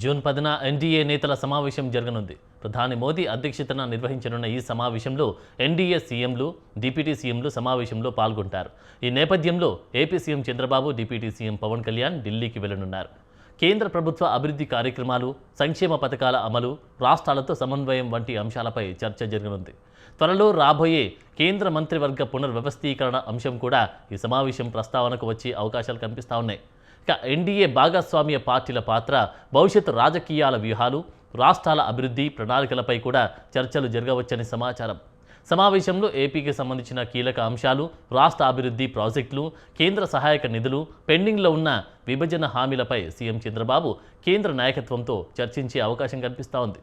June 10న NDA నేతల సమావేశం జరగనుంది. ప్రధాని మోదీ అధ్యక్షతన నిర్వహించనున్న ఈ సమావేశంలో ఎన్డీఏ సీఎంలు, డిప్యూటీ సీఎంలు సమావేశంలో పాల్గొంటారు. ఈ నేపథ్యంలో AP CM Chandrababu, deputy CM Pawan Kalyan ఢిల్లీకి వెళ్లనున్నారు. కేంద్ర ప్రభుత్వ అభివృద్ధి కార్యక్రమాలు, సంక్షేమ పథకాల అమలు, రాష్ట్రాలతో సమన్వయం వంటి అంశాలపై చర్చ జరగనుంది. త్వరలో రాబోయే కేంద్ర మంత్రివర్గ పునర్వ్యవస్థీకరణ అంశం కూడా ఈ సమావేశం ప్రస్తావనకు వచ్చే అవకాశాలు కనిపిస్తా ఉన్నాయి. ఇక ఎన్డీఏ భాగస్వామ్య పార్టీల పాత్ర, భవిష్యత్తు రాజకీయాల వ్యూహాలు, రాష్ట్రాల అభివృద్ధి ప్రణాళికలపై కూడా చర్చలు జరగవచ్చని సమాచారం. సమావేశంలో ఏపీకి సంబంధించిన కీలక అంశాలు, రాష్ట్ర అభివృద్ధి ప్రాజెక్టులు, కేంద్ర సహాయక నిధులు, పెండింగ్లో ఉన్న విభజన హామీలపై సీఎం చంద్రబాబు కేంద్ర నాయకత్వంతో చర్చించే అవకాశం కనిపిస్తోంది.